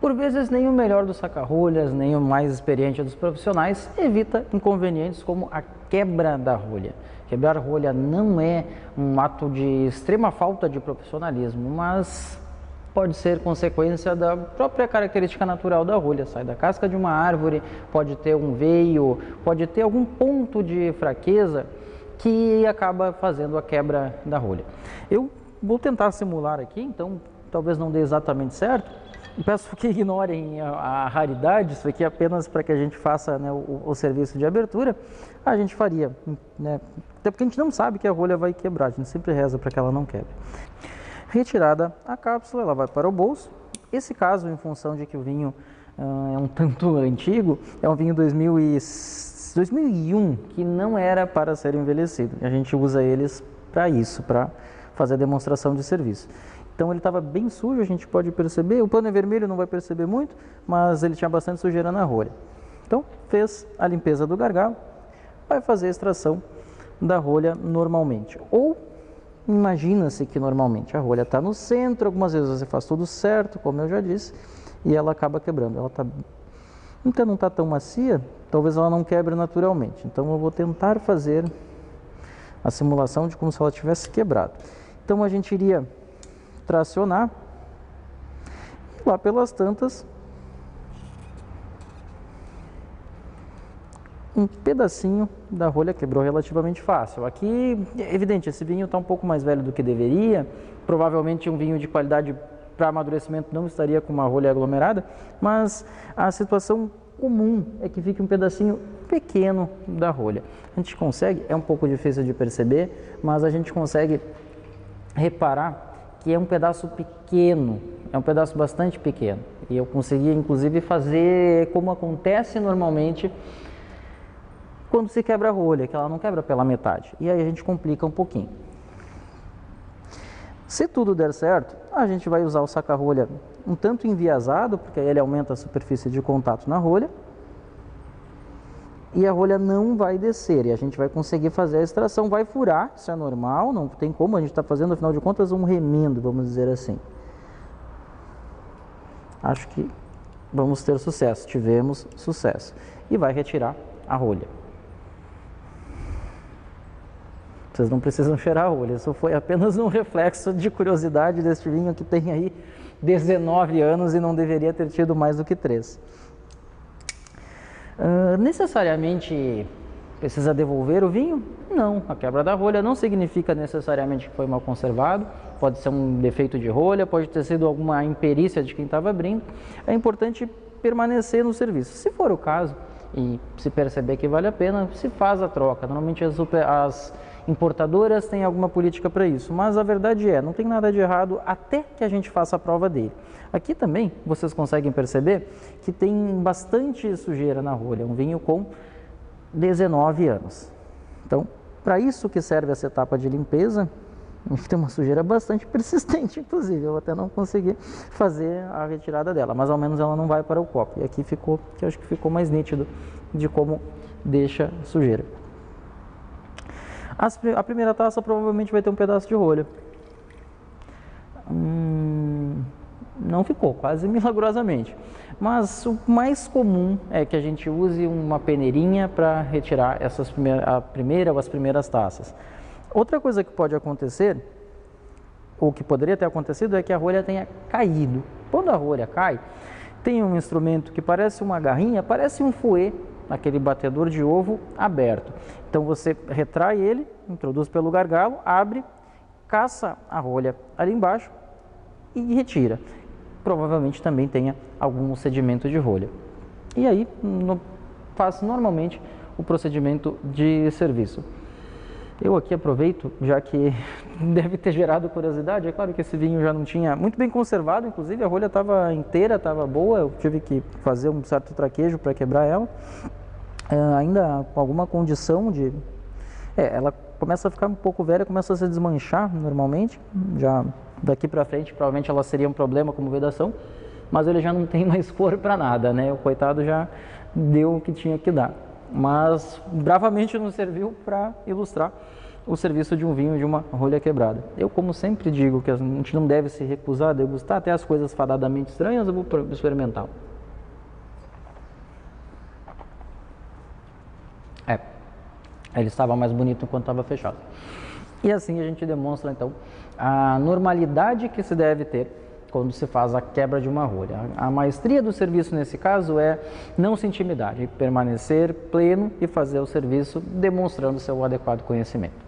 Por vezes, nem o melhor dos saca-rolhas, nem o mais experiente dos profissionais evita inconvenientes como a quebra da rolha. Quebrar rolha não é um ato de extrema falta de profissionalismo, mas pode ser consequência da própria característica natural da rolha. Sai da casca de uma árvore, pode ter um veio, pode ter algum ponto de fraqueza que acaba fazendo a quebra da rolha. Eu vou tentar simular aqui, então talvez não dê exatamente certo. Peço que ignorem a raridade, isso aqui é apenas para que a gente faça, né, o serviço de abertura. A gente faria, né, até porque a gente não sabe que a rolha vai quebrar, a gente sempre reza para que ela não quebre. Retirada a cápsula, ela vai para o bolso. Esse caso, em função de que o vinho é um tanto antigo, é um vinho 2001, que não era para ser envelhecido. A gente usa eles para isso, para fazer a demonstração de serviço. Então ele estava bem sujo, a gente pode perceber. O pano é vermelho, não vai perceber muito, mas ele tinha bastante sujeira na rolha. Então fez a limpeza do gargalo, vai fazer a extração da rolha normalmente. Ou imagina-se que normalmente a rolha está no centro, algumas vezes você faz tudo certo, como eu já disse, e ela acaba quebrando. Ela então não está tão macia, talvez ela não quebre naturalmente. Então eu vou tentar fazer a simulação de como se ela tivesse quebrado. Então a gente iria tracionar, lá pelas tantas, um pedacinho da rolha quebrou relativamente fácil. Aqui, é evidente, esse vinho está um pouco mais velho do que deveria, provavelmente um vinho de qualidade para amadurecimento não estaria com uma rolha aglomerada, mas a situação comum é que fique um pedacinho pequeno da rolha. A gente consegue, é um pouco difícil de perceber, mas a gente consegue reparar que é um pedaço pequeno, é um pedaço bastante pequeno. E eu consegui, inclusive, fazer como acontece normalmente quando se quebra a rolha, que ela não quebra pela metade. E aí a gente complica um pouquinho. Se tudo der certo, a gente vai usar o saca-rolha um tanto enviesado, porque aí ele aumenta a superfície de contato na rolha. E a rolha não vai descer, e a gente vai conseguir fazer a extração, vai furar, isso é normal, não tem como, a gente está fazendo, afinal de contas, um remendo, vamos dizer assim. Acho que vamos ter sucesso, tivemos sucesso. E vai retirar a rolha. Vocês não precisam cheirar a rolha, isso foi apenas um reflexo de curiosidade deste vinho que tem aí 19 anos e não deveria ter tido mais do que 3. Necessariamente precisa devolver o vinho? Não, a quebra da rolha não significa necessariamente que foi mal conservado, pode ser um defeito de rolha, pode ter sido alguma imperícia de quem estava abrindo. É importante permanecer no serviço. Se for o caso e se perceber que vale a pena, se faz a troca. Normalmente as importadoras têm alguma política para isso, mas a verdade é, não tem nada de errado até que a gente faça a prova dele. Aqui também vocês conseguem perceber que tem bastante sujeira na rolha, um vinho com 19 anos. Então, para isso que serve essa etapa de limpeza, tem uma sujeira bastante persistente, inclusive, eu até não consegui fazer a retirada dela, mas ao menos ela não vai para o copo. E aqui ficou, que eu acho que ficou mais nítido de como deixa sujeira. A primeira taça provavelmente vai ter um pedaço de rolha. Não ficou, quase milagrosamente. Mas o mais comum é que a gente use uma peneirinha para retirar a primeira ou as primeiras taças. Outra coisa que pode acontecer, ou que poderia ter acontecido, é que a rolha tenha caído. Quando a rolha cai, tem um instrumento que parece uma garrinha, parece um fouet, aquele batedor de ovo aberto. Então você retrai ele, introduz pelo gargalo, abre, caça a rolha ali embaixo e retira. Provavelmente também tenha algum sedimento de rolha. E aí faz normalmente o procedimento de serviço. Eu aqui aproveito, já que deve ter gerado curiosidade, é claro que esse vinho já não tinha muito bem conservado, inclusive a rolha estava inteira, estava boa, eu tive que fazer um certo traquejo para quebrar ela, ainda com alguma condição de... ela começa a ficar um pouco velha, começa a se desmanchar normalmente, já daqui para frente provavelmente ela seria um problema como vedação, mas ele já não tem mais cor para nada, né? O coitado já deu o que tinha que dar. Mas bravamente nos serviu para ilustrar o serviço de um vinho de uma rolha quebrada. Eu, como sempre digo, que a gente não deve se recusar a degustar até as coisas fadadamente estranhas, eu vou experimentar. Ele estava mais bonito enquanto estava fechado. E assim a gente demonstra, então, a normalidade que se deve ter quando se faz a quebra de uma rolha. A maestria do serviço, nesse caso, é não se intimidar, é permanecer pleno e fazer o serviço demonstrando seu adequado conhecimento.